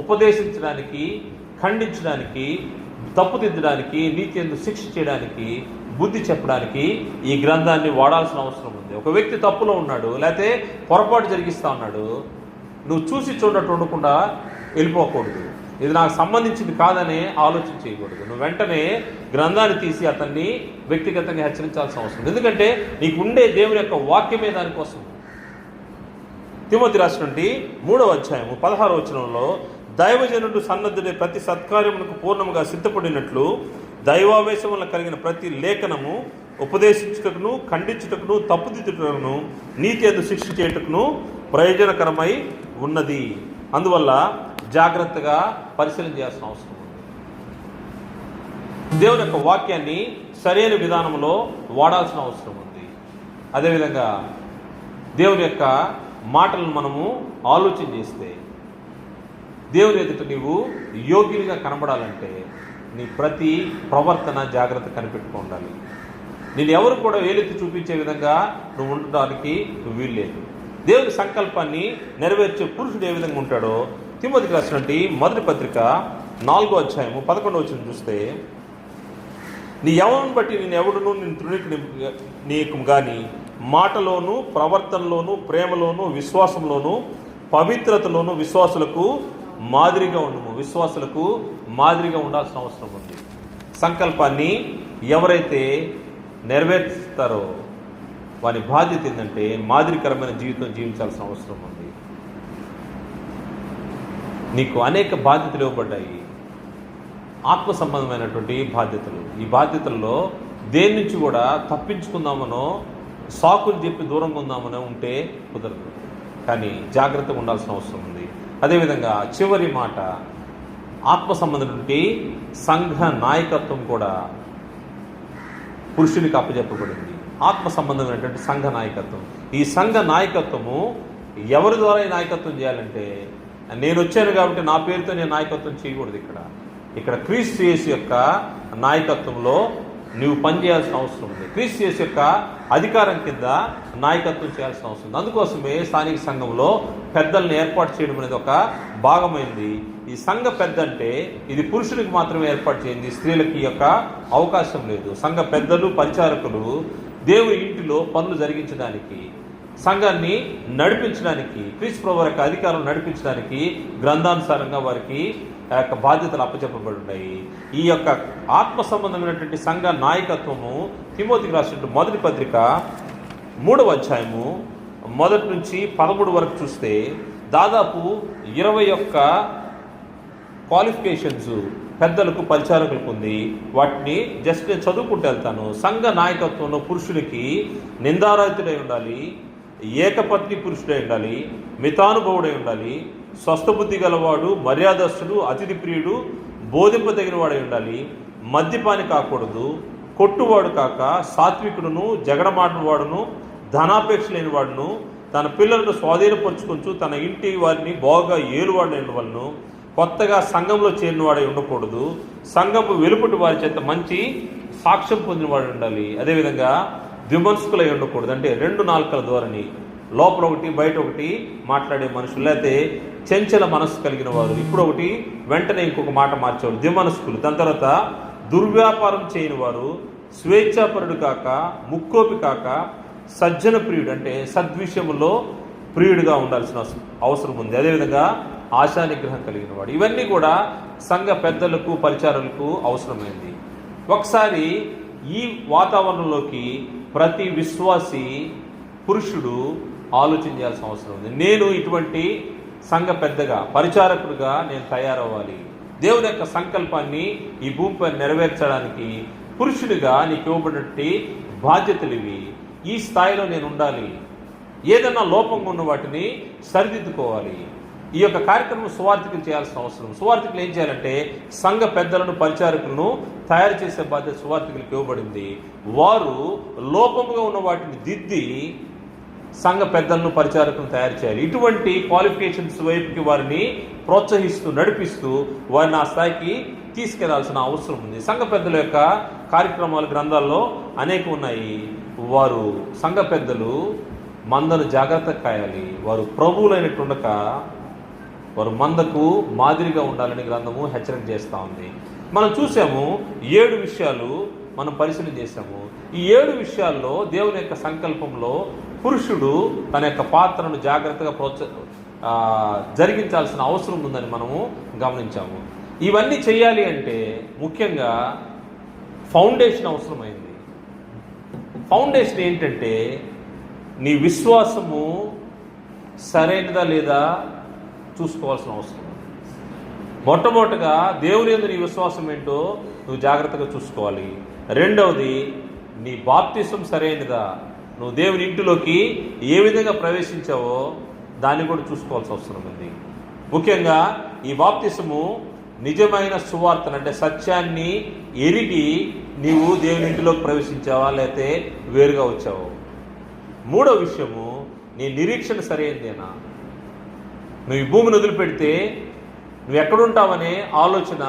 ఉపదేశించడానికి, ఖండించడానికి, తప్పుదిద్దడానికి, నీతి యందు శిక్ష చేయడానికి, బుద్ధి చెప్పడానికి ఈ గ్రంథాన్ని వాడాల్సిన అవసరం ఉంది. ఒక వ్యక్తి తప్పులో ఉన్నాడు, లేకపోతే పొరపాటు జరిగిస్తూ ఉన్నాడు, నువ్వు చూసి చూడటం ఉండకుండా వెళ్ళిపోకూడదు. ఇది నాకు సంబంధించింది కాదనే ఆలోచన చేయకూడదు. నువ్వు వెంటనే గ్రంథాన్ని తీసి అతన్ని వ్యక్తిగతంగా హెచ్చరించాల్సిన అవసరం. ఎందుకంటే నీకు ఉండే దేవుని యొక్క వాక్యమే దానికోసం. తిమోతి రాసినటువంటి 3వ అధ్యాయము 16వ వచనంలో, దైవజనుడు సన్నద్ధుడే ప్రతి సత్కార్యమునకు పూర్ణముగా సిద్ధపడినట్లు దైవావేశం వల్ల కలిగిన ప్రతి లేఖనము ఉపదేశించుటకును, ఖండించుటకును, తప్పుదిద్దుటకును, నీతి యందు శిక్ష చేయుటకును ప్రయోజనకరమై ఉన్నది. అందువల్ల జాగ్రత్తగా పరిశీలన చేయాల్సిన అవసరం ఉంది. దేవుని యొక్క వాక్యాన్ని సరైన విధానంలో వాడాల్సిన అవసరం ఉంది. అదేవిధంగా దేవుని యొక్క మాటలను మనము ఆలోచన చేస్తే, దేవుని ఎదుట నీవు యోగ్యునిగా కనబడాలంటే నీ ప్రతి ప్రవర్తన జాగ్రత్త కనిపెట్టుకో ఉండాలి. నేను ఎవరు కూడా వేలెత్తి చూపించే విధంగా నువ్వు ఉండడానికి నువ్వు వీల్లేదు. దేవుని సంకల్పాన్ని నెరవేర్చే పురుషుడు ఏ విధంగా ఉంటాడో తిమోతికి రాసినటువంటి 1వ పత్రిక 4వ అధ్యాయము 11వ వచనం చూస్తే, నీ యవ్వనం బట్టి నేను ఎవడును నిన్ను తృణీకు కానీ మాటలోను, ప్రవర్తనలోను, ప్రేమలోను, విశ్వాసంలోను, పవిత్రతలోను విశ్వాసులకు మాదిరిగా ఉండము. విశ్వాసులకు మాదిరిగా ఉండాల్సిన అవసరం ఉంది. సంకల్పాన్ని ఎవరైతే నెరవేర్స్తారో వారి బాధ్యత ఏంటంటే మాదిరికరమైన జీవితం జీవించాల్సిన అవసరం ఉంది. నీకు అనేక బాధ్యతలు ఇవ్వబడ్డాయి, ఆత్మ సంబంధమైనటువంటి బాధ్యతలు. ఈ బాధ్యతల్లో దేని నుంచి కూడా తప్పించుకుందామనో, సాకులు చెప్పి దూరంగా ఉందామనో ఉంటే కుదరదు. కానీ జాగ్రత్తగా ఉండాల్సిన అవసరం ఉంది. అదేవిధంగా చివరి మాట, ఆత్మ సంబంధమైనటువంటి సంఘ నాయకత్వం కూడా పురుషునికి అప్పచెప్పబడింది. ఆత్మ సంబంధమైనటువంటి సంఘ నాయకత్వం. ఈ సంఘ నాయకత్వము ఎవరి ద్వారా ఈ నాయకత్వం చేయాలంటే, నేను వచ్చాను కాబట్టి నా పేరుతో నేను నాయకత్వం చేయకూడదు. ఇక్కడ క్రీస్తు యేసు యొక్క నాయకత్వంలో నువ్వు పనిచేయాల్సిన అవసరం ఉంది. క్రీస్తు యేసు యొక్క అధికారం కింద నాయకత్వం చేయాల్సిన అవసరం ఉంది. అందుకోసమే స్థానిక సంఘంలో పెద్దలను ఏర్పాటు చేయడం అనేది ఒక భాగమైంది. ఈ సంఘ పెద్ద అంటే ఇది పురుషునికి మాత్రమే ఏర్పాటు చేయండి, స్త్రీలకి ఈ యొక్క అవకాశం లేదు. సంఘ పెద్దలు, పరిచారకులు దేవుని ఇంటిలో పనులు జరిగించడానికి, సంఘాన్ని నడిపించడానికి, క్రీస్తు ప్రభువు యొక్క అధికారం నడిపించడానికి గ్రంథానుసారంగా వారికి యొక్క బాధ్యతలు అప్పచెప్పబడి ఉన్నాయి. ఈ యొక్క ఆత్మ సంబంధమైనటువంటి సంఘ నాయకత్వము తిమోతికి రాసినటువంటి 1వ పత్రిక 3వ అధ్యాయము 1 నుంచి 13 వరకు చూస్తే దాదాపు 21 క్వాలిఫికేషన్స్ పెద్దలకు, పరిచారకులకు ఉంది. వాటిని జస్ట్ నేను చదువుకుంటూ వెళ్తాను. సంఘ నాయకత్వంలో పురుషునికి నిందారహితుడై ఉండాలి, ఏకపత్ని పురుషుడై ఉండాలి, మితానుభవుడై ఉండాలి, స్వస్థబుద్ధి గలవాడు, మర్యాదస్తుడు, అతిథి ప్రియుడు, బోధింపదగిన వాడై ఉండాలి, మద్యపాని కాకూడదు, కొట్టువాడు కాక సాత్వికుడును, జగడమాటవాడును, ధనాపేక్ష లేని వాడును, తన పిల్లలను స్వాధీనపరుచుకొంచు తన ఇంటి వారిని బాగా ఏలువాడైన వాళ్ళను కొత్తగా సంఘంలో చేరిన వాడై ఉండకూడదు. సంఘము వెలుపటి వారి చేత మంచి సాక్ష్యం పొందినవాడు ఉండాలి. అదేవిధంగా ద్విమనస్కులై ఉండకూడదు, అంటే రెండు నాలుకల ధోరణి, లోపల ఒకటి బయట ఒకటి మాట్లాడే మనుషులు, లేకపోతే చెంచల మనస్సు కలిగిన వారు, ఇప్పుడు ఒకటి వెంటనే ఇంకొక మాట మార్చేవారు, ద్విమనస్కులు. దాని తర్వాత దుర్వ్యాపారం చేయని వారు, స్వేచ్ఛాపరుడు కాక, ముక్కోపి కాక, సజ్జన ప్రియుడు, అంటే సద్విషయంలో ప్రియుడిగా ఉండాల్సిన అవసరం ఉంది. అదేవిధంగా ఆశా నిగ్రహం కలిగిన వాడు. ఇవన్నీ కూడా సంఘ పెద్దలకు పరిచారులకు అవసరమైంది. ఒకసారి ఈ వాతావరణంలోకి ప్రతి విశ్వాసి పురుషుడు ఆలోచన చేయాల్సిన అవసరం ఉంది. నేను ఇటువంటి సంఘ పెద్దగా, పరిచారకుడిగా నేను తయారవ్వాలి. దేవుని యొక్క సంకల్పాన్ని ఈ భూమిపై నెరవేర్చడానికి పురుషుడిగా నీకు ఇవ్వబడినటువంటి బాధ్యతలు ఇవి. ఈ స్థాయిలో నేను ఉండాలి. ఏదైనా లోపంగా ఉన్న వాటిని సరిదిద్దుకోవాలి. ఈ యొక్క కార్యక్రమం సువార్థికులు చేయాల్సిన అవసరం. సువార్థికులు ఏం చేయాలంటే సంఘ పెద్దలను, పరిచారకులను తయారు చేసే బాధ్యత సువార్థికులకు ఇవ్వబడింది. వారు లోపముగా ఉన్న వాటిని దిద్ది సంఘ పెద్దలను, పరిచారకులను తయారు చేయాలి. ఇటువంటి క్వాలిఫికేషన్స్ వైపుకి వారిని ప్రోత్సహిస్తూ, నడిపిస్తూ వారిని ఆ స్థాయికి తీసుకెళ్లాల్సిన అవసరం ఉంది. సంఘ పెద్దల యొక్క కార్యక్రమాలు గ్రంథాల్లో అనేక ఉన్నాయి. వారు సంఘ పెద్దలు మందను జాగ్రత్తగా కాయాలి. వారు ప్రభువులైనట్టుండక వారు మందకు మాదిరిగా ఉండాలని గ్రంథము హెచ్చరిక చేస్తూ ఉంది. మనం చూసాము 7 విషయాలు మనం పరిశీలన చేశాము. ఈ 7 విషయాల్లో దేవుని యొక్క సంకల్పంలో పురుషుడు తన యొక్క పాత్రను జాగ్రత్తగా జరిగించాల్సిన అవసరం ఉందని మనము గమనించాము. ఇవన్నీ చేయాలి అంటే ముఖ్యంగా ఫౌండేషన్ అవసరమైంది. ఫౌండేషన్ ఏంటంటే నీ విశ్వాసము సరైనదా లేదా చూసుకోవాల్సిన అవసరం. మొట్టమొదటిగా దేవుని యందు నీ విశ్వాసం ఏంటో నువ్వు జాగ్రత్తగా చూసుకోవాలి. రెండవది, నీ బాప్తిసం సరైనదా, నువ్వు దేవుని ఇంటిలోకి ఏ విధంగా ప్రవేశించావో దాన్ని కూడా చూసుకోవాల్సిన అవసరం ఉంది. ముఖ్యంగా ఈ బాప్తిసము నిజమైన సువార్తను, అంటే సత్యాన్ని ఎరిగి నీవు దేవుని ఇంటిలోకి ప్రవేశించావా లేకపోతే వేరుగా వచ్చావో. మూడో విషయము, నీ నిరీక్షణ సరైనదేనా. నువ్వు ఈ భూమిని వదిలిపెడితే నువ్వు ఎక్కడుంటావనే ఆలోచన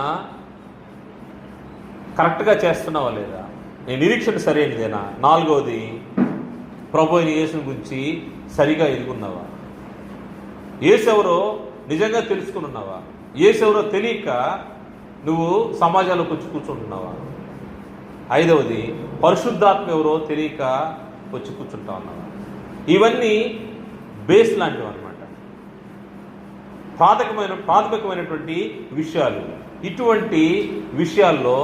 కరెక్ట్గా చేస్తున్నావా లేదా, నీ నిరీక్షణ సరైనదేనా. నాలుగవది, ప్రభు అయిన యేసుని గురించి సరిగా ఎరుగున్నావా, యేసెవరో నిజంగా తెలుసుకుని ఉన్నావా, యేసెవరో తెలియక నువ్వు సమాజంలోకి వచ్చి కూర్చుంటున్నావా. ఐదవది, పరిశుద్ధాత్మ ఎవరో తెలియక వచ్చి కూర్చుంటా ఉన్నావా. ఇవన్నీ బేస్ లాంటివి అన్నమాట, ప్రాథమికమైనటువంటి విషయాలు. ఇటువంటి విషయాల్లో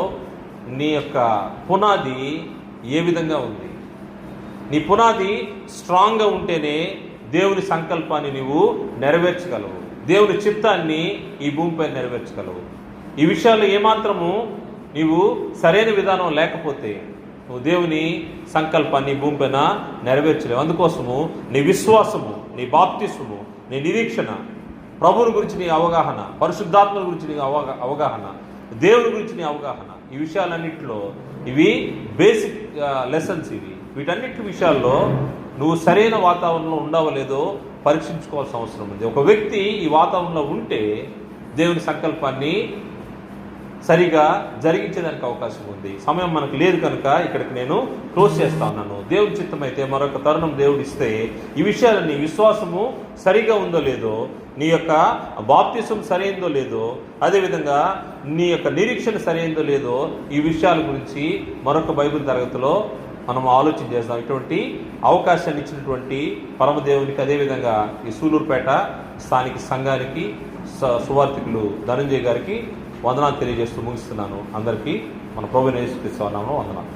నీ యొక్క పునాది ఏ విధంగా ఉంది. నీ పునాది స్ట్రాంగ్గా ఉంటేనే దేవుని సంకల్పాన్ని నీవు నెరవేర్చగలవు, దేవుని చిత్తాన్ని ఈ భూమిపై నెరవేర్చగలవు. ఈ విషయాల్లో ఏమాత్రము నీవు సరైన విధానం లేకపోతే నువ్వు దేవుని సంకల్పాన్ని భూమిపైన నెరవేర్చలేవు. అందుకోసము నీ విశ్వాసము, నీ బాప్తిసము, నీ నిరీక్షణ, ప్రభువుని గురించి నీ అవగాహన, పరిశుద్ధాత్మ గురించి నీ అవగాహన, దేవుని గురించి నీ అవగాహన, ఈ విషయాలన్నింటిలో ఇవి బేసిక్ లెసన్స్. వీటన్నిటి విషయాల్లో నువ్వు సరైన వాతావరణంలో ఉండవో లేదో పరీక్షించుకోవాల్సిన అవసరం ఉంది. ఒక వ్యక్తి ఈ వాతావరణంలో ఉంటే దేవుని సంకల్పాన్ని సరిగా జరిగించేదానికి అవకాశం ఉంది. సమయం మనకు లేదు కనుక ఇక్కడికి నేను క్లోజ్ చేస్తా ఉన్నాను. దేవుని చిత్తం అయితే మరొక తరుణం దేవుడు ఇస్తే ఈ విషయాలన్నీ, విశ్వాసము సరిగా ఉందో లేదో, నీ యొక్క బాప్తిసం సరైందో లేదో, అదేవిధంగా నీ యొక్క నిరీక్షణ సరైందో లేదో, ఈ విషయాల గురించి మరొక బైబిల్ తరగతిలో మనం ఆలోచన చేస్తాం. ఇటువంటి అవకాశాన్ని ఇచ్చినటువంటి పరమదేవునికి, అదేవిధంగా ఈ సూలూరుపేట స్థానిక సంఘానికి, సువార్థికులు ధనంజయ్ గారికి వందనాలు తెలియజేస్తూ ముగిస్తున్నాను. అందరికీ మన ప్రభువైన యేసుక్రీస్తు నామములో వందనాలు.